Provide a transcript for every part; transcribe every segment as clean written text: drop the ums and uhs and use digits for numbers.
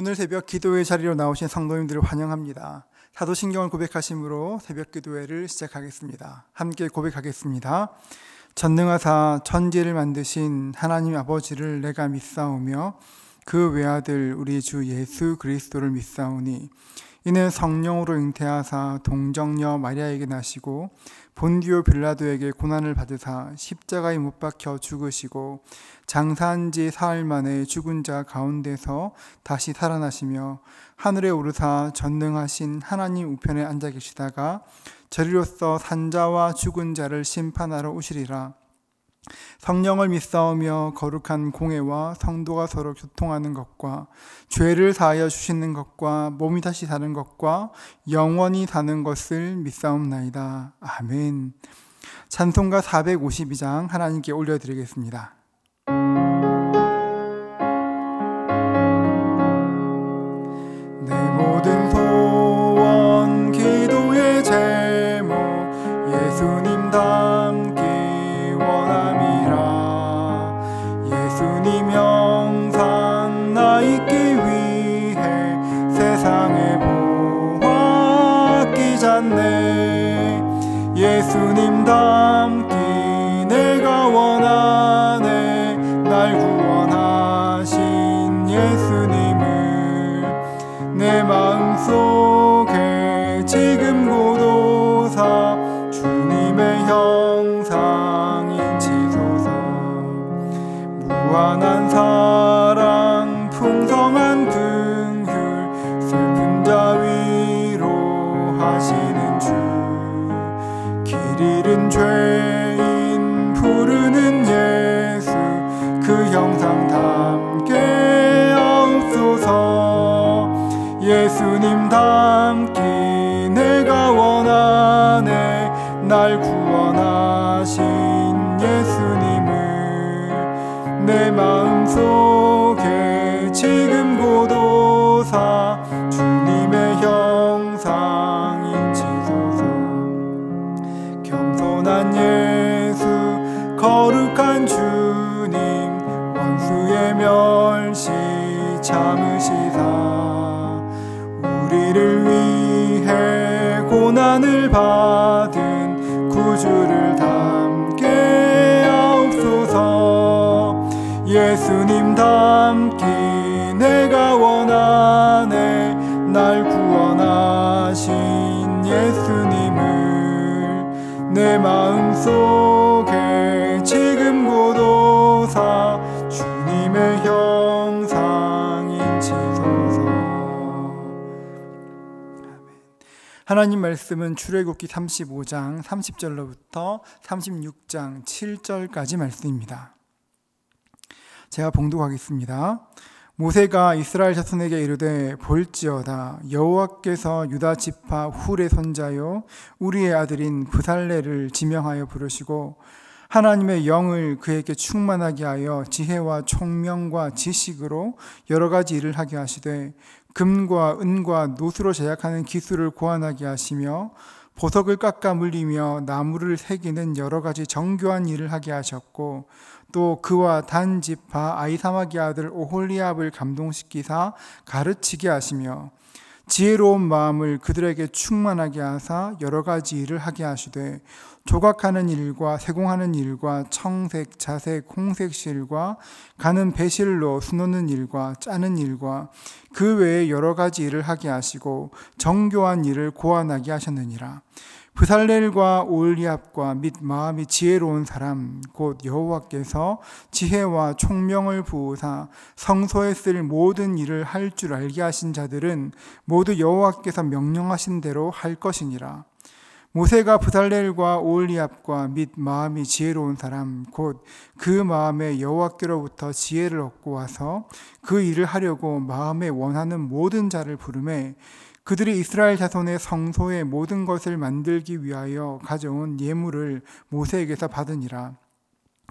오늘 새벽 기도회 자리로 나오신 성도님들을 환영합니다. 사도신경을 고백하심으로 새벽 기도회를 시작하겠습니다. 함께 고백하겠습니다. 전능하사 천지를 만드신 하나님 아버지를 내가 믿사오며 그 외아들 우리 주 예수 그리스도를 믿사오니 이는 성령으로 잉태하사 동정녀 마리아에게 나시고 본디오 빌라도에게 고난을 받으사 십자가에 못 박혀 죽으시고 장사한 지 사흘 만에 죽은 자 가운데서 다시 살아나시며 하늘에 오르사 전능하신 하나님 우편에 앉아 계시다가 저리로서 산자와 죽은 자를 심판하러 오시리라. 성령을 믿사오며 거룩한 공회와 성도가 서로 교통하는 것과 죄를 사하여 주시는 것과 몸이 다시 사는 것과 영원히 사는 것을 믿사옵나이다. 아멘. 찬송가 452장 하나님께 올려드리겠습니다. 내 모든 소원 기도의 제목 예수님 닮기 원함이라. 예수님 형상 나 있기 위해 세상에 보았기 잖네. 예수님 닮기 내가 원하네. 날 구원하신 예수님을 내 마음속에 지금 고도사 주님의 형상 인치소서. 무한한 사랑 풍성한 긍휼 슬픈 자 위로 하시는 주. 길 잃은 죄인 부르는 예수 그 형상 담게 하옵소서. 예수님 닮기 내가 원하네. 날 구원하신 예수님을 내 마음속에 지금 고도사 주님의 형상 인치소서. 겸손한 예수 거룩한 주님 원수의 멸시 참으시사 우리를 위해 고난을 받은 구주를 닮게 하옵소서. 예수님 닮기 내가 원하네. 날 구원하신 예수님을 내 마음속에 지금 고도사 주님의 형상 인치소서. 하나님 말씀은 출애굽기 35장 30절로부터 36장 7절까지 말씀입니다. 제가 봉독하겠습니다. 모세가 이스라엘 자손에게 이르되 볼지어다 여호와께서 유다 지파 훌의 손자요 우리의 아들인 브살레를 지명하여 부르시고 하나님의 영을 그에게 충만하게 하여 지혜와 총명과 지식으로 여러 가지 일을 하게 하시되 금과 은과 노수로 제작하는 기술을 고안하게 하시며 보석을 깎아 물리며 나무를 새기는 여러 가지 정교한 일을 하게 하셨고 또 그와 단 지파 아히사막의 아들 오홀리압을 감동시키사 가르치게 하시며 지혜로운 마음을 그들에게 충만하게 하사 여러 가지 일을 하게 하시되 조각하는 일과 세공하는 일과 청색, 자색, 홍색 실과 가는 배실로 수놓는 일과 짜는 일과 그 외에 여러 가지 일을 하게 하시고 정교한 일을 고안하게 하셨느니라. 브살렐과 오홀리압과 및 마음이 지혜로운 사람 곧 여호와께서 지혜와 총명을 부으사 성소에 쓸 모든 일을 할 줄 알게 하신 자들은 모두 여호와께서 명령하신 대로 할 것이니라. 모세가 브살렐과 오홀리압과 및 마음이 지혜로운 사람 곧 그 마음에 여호와께로부터 지혜를 얻고 와서 그 일을 하려고 마음에 원하는 모든 자를 부르매 그들이 이스라엘 자손의 성소의 모든 것을 만들기 위하여 가져온 예물을 모세에게서 받으니라.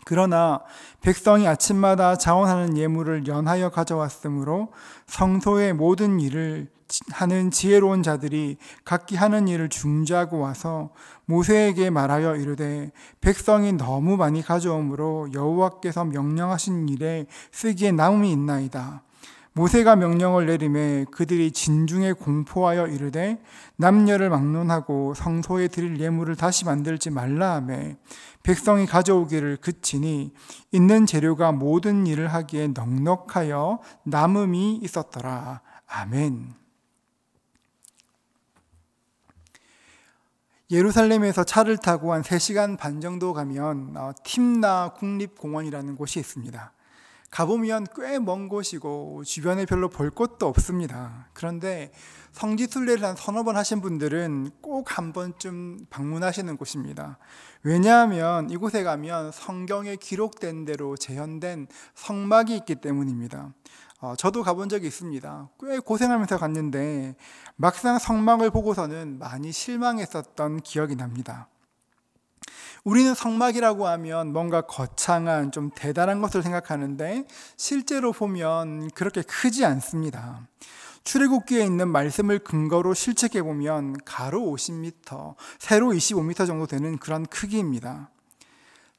그러나 백성이 아침마다 자원하는 예물을 연하여 가져왔으므로 성소의 모든 일을 하는 지혜로운 자들이 각기 하는 일을 중지하고 와서 모세에게 말하여 이르되 백성이 너무 많이 가져오므로 여호와께서 명령하신 일에 쓰기에 남음이 있나이다. 모세가 명령을 내리매 그들이 진중에 공포하여 이르되 남녀를 막론하고 성소에 드릴 예물을 다시 만들지 말라 하매 백성이 가져오기를 그치니 있는 재료가 모든 일을 하기에 넉넉하여 남음이 있었더라. 아멘. 예루살렘에서 차를 타고 한 3시간 반 정도 가면 팀나 국립공원이라는 곳이 있습니다. 가보면 꽤 먼 곳이고 주변에 별로 볼 것도 없습니다. 그런데 성지순례를 한 서너 번 하신 분들은 꼭 한 번쯤 방문하시는 곳입니다. 왜냐하면 이곳에 가면 성경에 기록된 대로 재현된 성막이 있기 때문입니다. 저도 가본 적이 있습니다. 꽤 고생하면서 갔는데 막상 성막을 보고서는 많이 실망했었던 기억이 납니다. 우리는 성막이라고 하면 뭔가 거창한 좀 대단한 것을 생각하는데 실제로 보면 그렇게 크지 않습니다. 출애굽기에 있는 말씀을 근거로 실책해 보면 가로 50m, 세로 25m 정도 되는 그런 크기입니다.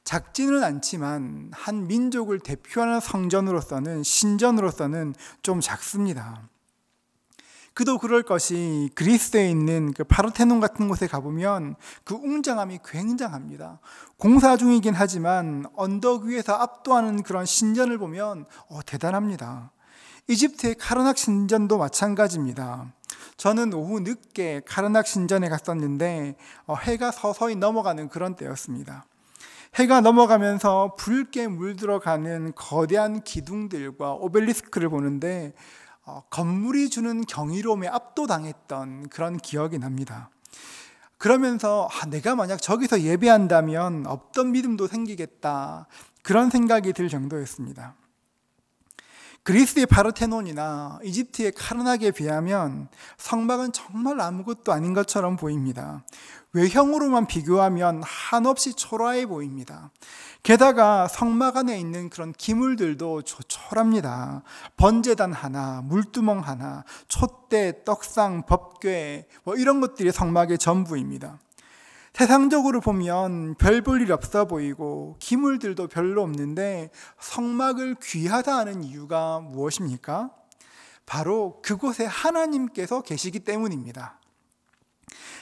작지는 않지만 한 민족을 대표하는 성전으로서는, 신전으로서는 좀 작습니다. 그도 그럴 것이 그리스에 있는 그 파르테논 같은 곳에 가보면 그 웅장함이 굉장합니다. 공사 중이긴 하지만 언덕 위에서 압도하는 그런 신전을 보면 대단합니다. 이집트의 카르낙 신전도 마찬가지입니다. 저는 오후 늦게 카르낙 신전에 갔었는데 해가 서서히 넘어가는 그런 때였습니다. 해가 넘어가면서 붉게 물들어가는 거대한 기둥들과 오벨리스크를 보는데 건물이 주는 경이로움에 압도당했던 그런 기억이 납니다. 그러면서 내가 만약 저기서 예배한다면 없던 믿음도 생기겠다, 그런 생각이 들 정도였습니다. 그리스의 파르테논이나 이집트의 카르낙에 비하면 성막은 정말 아무것도 아닌 것처럼 보입니다. 외형으로만 비교하면 한없이 초라해 보입니다. 게다가 성막 안에 있는 그런 기물들도 조촐합니다. 번제단 하나, 물두멍 하나, 촛대, 떡상, 법궤 이런 것들이 성막의 전부입니다. 세상적으로 보면 별 볼 일 없어 보이고 기물들도 별로 없는데 성막을 귀하다 하는 이유가 무엇입니까? 바로 그곳에 하나님께서 계시기 때문입니다.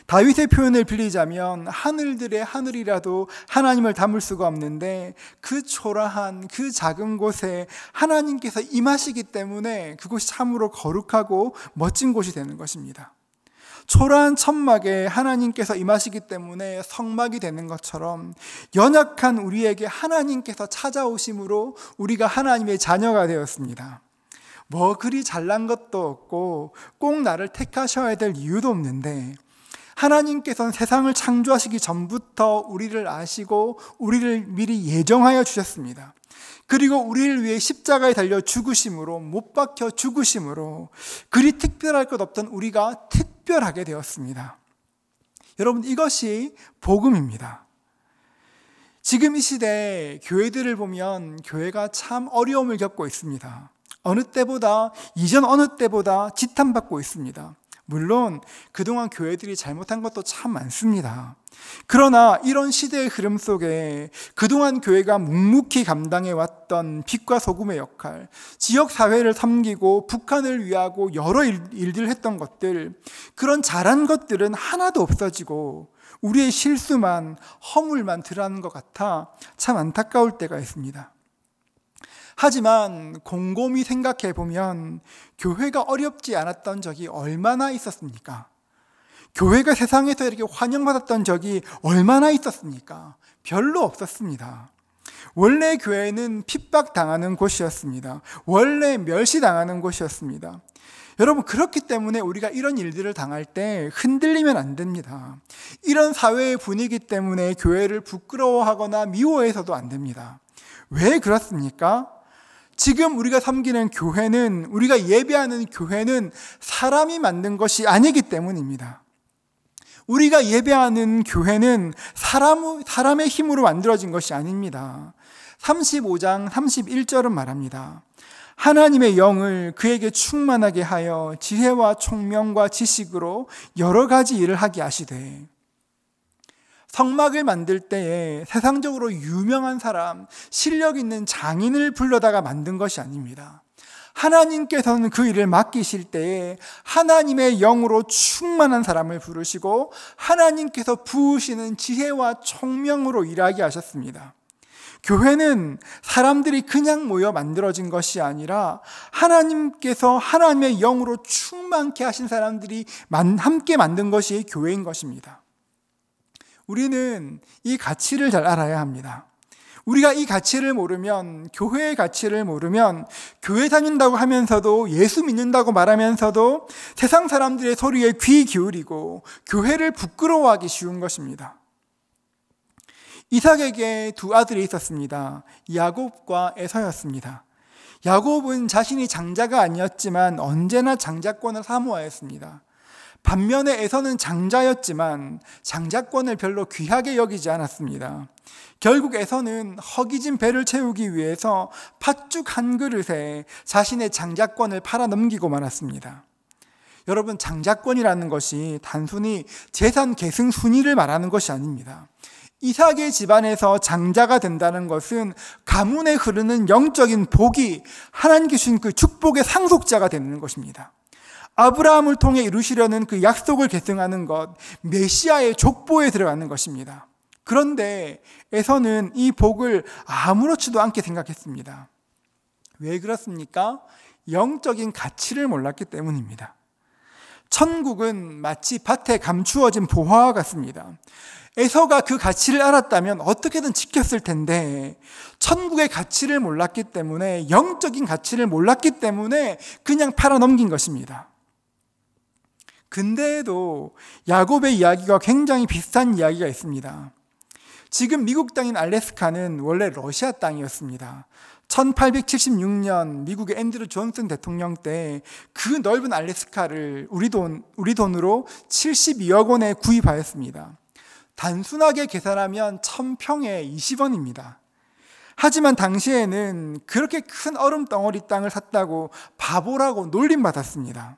다윗의 표현을 빌리자면 하늘들의 하늘이라도 하나님을 담을 수가 없는데 그 초라한 그 작은 곳에 하나님께서 임하시기 때문에 그곳이 참으로 거룩하고 멋진 곳이 되는 것입니다. 초라한 천막에 하나님께서 임하시기 때문에 성막이 되는 것처럼 연약한 우리에게 하나님께서 찾아오심으로 우리가 하나님의 자녀가 되었습니다. 그리 잘난 것도 없고 꼭 나를 택하셔야 될 이유도 없는데 하나님께서는 세상을 창조하시기 전부터 우리를 아시고 우리를 미리 예정하여 주셨습니다. 그리고 우리를 위해 십자가에 달려 죽으심으로, 못 박혀 죽으심으로 그리 특별할 것 없던 우리가 특별하게 되었습니다. 여러분, 이것이 복음입니다. 지금 이 시대에 교회들을 보면 교회가 참 어려움을 겪고 있습니다. 이전 어느 때보다 지탄받고 있습니다. 물론 그동안 교회들이 잘못한 것도 참 많습니다. 그러나 이런 시대의 흐름 속에 그동안 교회가 묵묵히 감당해왔던 빛과 소금의 역할, 지역사회를 섬기고 북한을 위하고 여러 일들을 했던 것들, 그런 잘한 것들은 하나도 없어지고 우리의 실수만, 허물만 드러나는 것 같아 참 안타까울 때가 있습니다. 하지만 곰곰이 생각해 보면 교회가 어렵지 않았던 적이 얼마나 있었습니까? 교회가 세상에서 이렇게 환영받았던 적이 얼마나 있었습니까? 별로 없었습니다. 원래 교회는 핍박당하는 곳이었습니다. 원래 멸시당하는 곳이었습니다. 여러분, 그렇기 때문에 우리가 이런 일들을 당할 때 흔들리면 안 됩니다. 이런 사회의 분위기 때문에 교회를 부끄러워하거나 미워해서도 안 됩니다. 왜 그렇습니까? 지금 우리가 섬기는 교회는, 우리가 예배하는 교회는 사람이 만든 것이 아니기 때문입니다. 우리가 예배하는 교회는 사람의 힘으로 만들어진 것이 아닙니다. 35장 31절은 말합니다. 하나님의 영을 그에게 충만하게 하여 지혜와 총명과 지식으로 여러 가지 일을 하게 하시되, 성막을 만들 때에 세상적으로 유명한 사람, 실력 있는 장인을 불러다가 만든 것이 아닙니다. 하나님께서는 그 일을 맡기실 때에 하나님의 영으로 충만한 사람을 부르시고 하나님께서 부으시는 지혜와 총명으로 일하게 하셨습니다. 교회는 사람들이 그냥 모여 만들어진 것이 아니라 하나님께서 하나님의 영으로 충만케 하신 사람들이 함께 만든 것이 교회인 것입니다. 우리는 이 가치를 잘 알아야 합니다. 우리가 이 가치를 모르면, 교회의 가치를 모르면 교회 다닌다고 하면서도, 예수 믿는다고 말하면서도 세상 사람들의 소리에 귀 기울이고 교회를 부끄러워하기 쉬운 것입니다. 이삭에게 두 아들이 있었습니다. 야곱과 에서였습니다. 야곱은 자신이 장자가 아니었지만 언제나 장자권을 사모하였습니다. 반면에 에서는 장자였지만 장자권을 별로 귀하게 여기지 않았습니다. 결국 에서는 허기진 배를 채우기 위해서 팥죽 한 그릇에 자신의 장자권을 팔아넘기고 말았습니다. 여러분, 장자권이라는 것이 단순히 재산 계승 순위를 말하는 것이 아닙니다. 이삭의 집안에서 장자가 된다는 것은 가문에 흐르는 영적인 복이 하나님께 주신 그 축복의 상속자가 되는 것입니다. 아브라함을 통해 이루시려는 그 약속을 계승하는 것, 메시아의 족보에 들어가는 것입니다. 그런데 에서는 이 복을 아무렇지도 않게 생각했습니다. 왜 그렇습니까? 영적인 가치를 몰랐기 때문입니다. 천국은 마치 밭에 감추어진 보화와 같습니다. 에서가 그 가치를 알았다면 어떻게든 지켰을 텐데 천국의 가치를 몰랐기 때문에, 영적인 가치를 몰랐기 때문에 그냥 팔아넘긴 것입니다. 근데에도 야곱의 이야기가 굉장히 비슷한 이야기가 있습니다. 지금 미국 땅인 알래스카는 원래 러시아 땅이었습니다. 1876년 미국의 앤드루 존슨 대통령 때 그 넓은 알래스카를 우리 돈으로 72억 원에 구입하였습니다. 단순하게 계산하면 1000평에 20원입니다. 하지만 당시에는 그렇게 큰 얼음 덩어리 땅을 샀다고 바보라고 놀림받았습니다.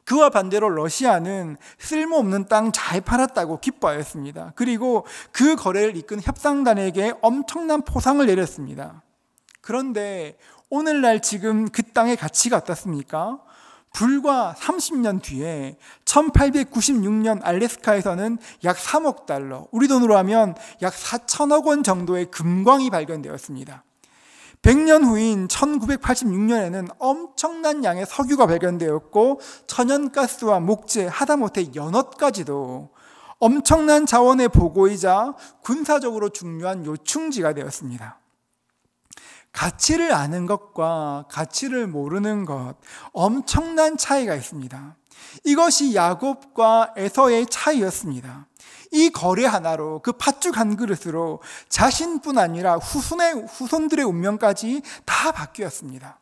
그와 반대로 러시아는 쓸모없는 땅 잘 팔았다고 기뻐하였습니다. 그리고 그 거래를 이끈 협상단에게 엄청난 포상을 내렸습니다. 그런데 오늘날 지금 그 땅의 가치가 어떻습니까? 불과 30년 뒤에 1896년 알래스카에서는 약 3억 달러, 우리 돈으로 하면 약 4천억 원 정도의 금광이 발견되었습니다. 100년 후인 1986년에는 엄청난 양의 석유가 발견되었고 천연가스와 목재, 하다못해 연어까지도 엄청난 자원의 보고이자 군사적으로 중요한 요충지가 되었습니다. 가치를 아는 것과 가치를 모르는 것, 엄청난 차이가 있습니다. 이것이 야곱과 에서의 차이였습니다. 이 거래 하나로, 그 팥죽 한 그릇으로 자신뿐 아니라 후손들의 운명까지 다 바뀌었습니다.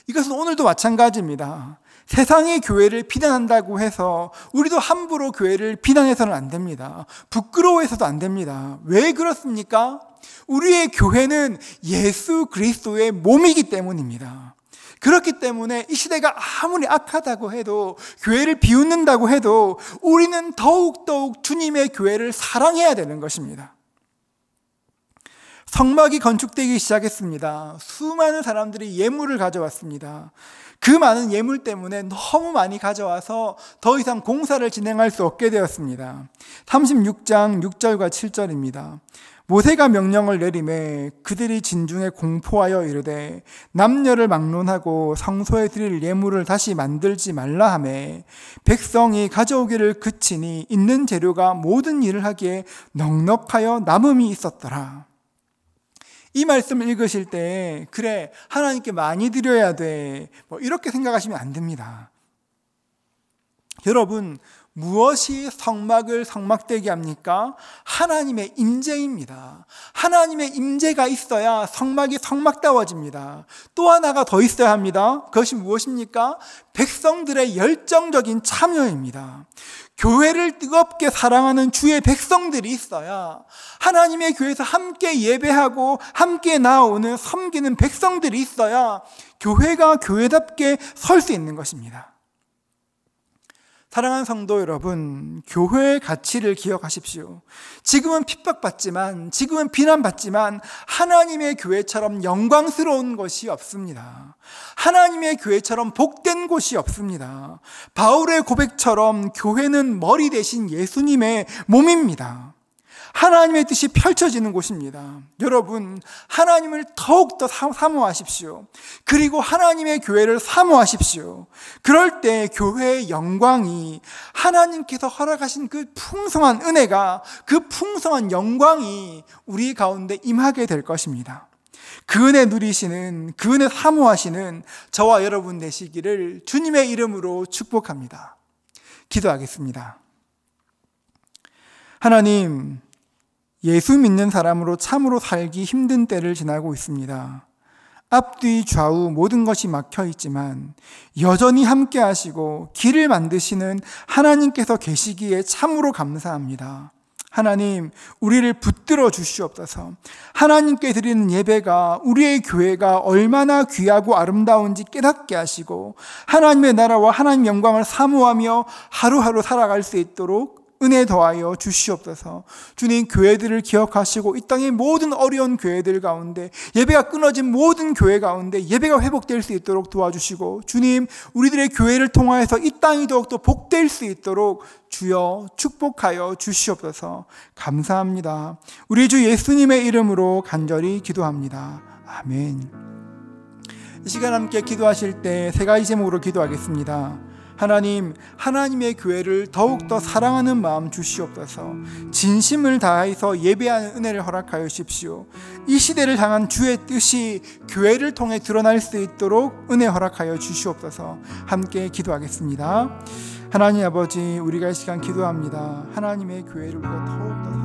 이것은 오늘도 마찬가지입니다. 세상의 교회를 비난한다고 해서 우리도 함부로 교회를 비난해서는 안 됩니다. 부끄러워해서도 안 됩니다. 왜 그렇습니까? 우리의 교회는 예수 그리스도의 몸이기 때문입니다. 그렇기 때문에 이 시대가 아무리 악하다고 해도, 교회를 비웃는다고 해도 우리는 더욱더욱 주님의 교회를 사랑해야 되는 것입니다. 성막이 건축되기 시작했습니다. 수많은 사람들이 예물을 가져왔습니다. 그 많은 예물 때문에 너무 많이 가져와서 더 이상 공사를 진행할 수 없게 되었습니다. 36장 6절과 7절입니다. 모세가 명령을 내리매 그들이 진중에 공포하여 이르되 남녀를 막론하고 성소에 드릴 예물을 다시 만들지 말라 하매 백성이 가져오기를 그치니 있는 재료가 모든 일을 하기에 넉넉하여 남음이 있었더라. 이 말씀을 읽으실 때 그래, 하나님께 많이 드려야 돼, 이렇게 생각하시면 안 됩니다. 여러분, 무엇이 성막을 성막되게 합니까? 하나님의 임재입니다. 하나님의 임재가 있어야 성막이 성막다워집니다. 또 하나가 더 있어야 합니다. 그것이 무엇입니까? 백성들의 열정적인 참여입니다. 교회를 뜨겁게 사랑하는 주의 백성들이 있어야, 하나님의 교회에서 함께 예배하고 함께 나오는 섬기는 백성들이 있어야 교회가 교회답게 설 수 있는 것입니다. 사랑하는 성도 여러분, 교회의 가치를 기억하십시오. 지금은 핍박받지만, 지금은 비난받지만 하나님의 교회처럼 영광스러운 것이 없습니다. 하나님의 교회처럼 복된 곳이 없습니다. 바울의 고백처럼 교회는 머리 대신 예수님의 몸입니다. 하나님의 뜻이 펼쳐지는 곳입니다. 여러분, 하나님을 더욱더 사모하십시오. 그리고 하나님의 교회를 사모하십시오. 그럴 때 교회의 영광이, 하나님께서 허락하신 그 풍성한 은혜가, 그 풍성한 영광이 우리 가운데 임하게 될 것입니다. 그 은혜 누리시는, 그 은혜 사모하시는 저와 여러분 되시기를 주님의 이름으로 축복합니다. 기도하겠습니다. 하나님, 예수 믿는 사람으로 참으로 살기 힘든 때를 지나고 있습니다. 앞뒤 좌우 모든 것이 막혀 있지만 여전히 함께 하시고 길을 만드시는 하나님께서 계시기에 참으로 감사합니다. 하나님, 우리를 붙들어 주시옵소서. 하나님께 드리는 예배가, 우리의 교회가 얼마나 귀하고 아름다운지 깨닫게 하시고 하나님의 나라와 하나님 영광을 사모하며 하루하루 살아갈 수 있도록 은혜 더하여 주시옵소서. 주님, 교회들을 기억하시고 이 땅의 모든 어려운 교회들 가운데, 예배가 끊어진 모든 교회 가운데 예배가 회복될 수 있도록 도와주시고, 주님, 우리들의 교회를 통하여서 이 땅이 더욱더 복될 수 있도록 주여 축복하여 주시옵소서. 감사합니다. 우리 주 예수님의 이름으로 간절히 기도합니다. 아멘. 이 시간 함께 기도하실 때 세 가지 제목으로 기도하겠습니다. 하나님, 하나님의 교회를 더욱더 사랑하는 마음 주시옵소서. 진심을 다해서 예배하는 은혜를 허락하여 주십시오. 이 시대를 향한 주의 뜻이 교회를 통해 드러날 수 있도록 은혜 허락하여 주시옵소서. 함께 기도하겠습니다. 하나님 아버지, 우리가 이 시간 기도합니다. 하나님의 교회를 우리가 더욱더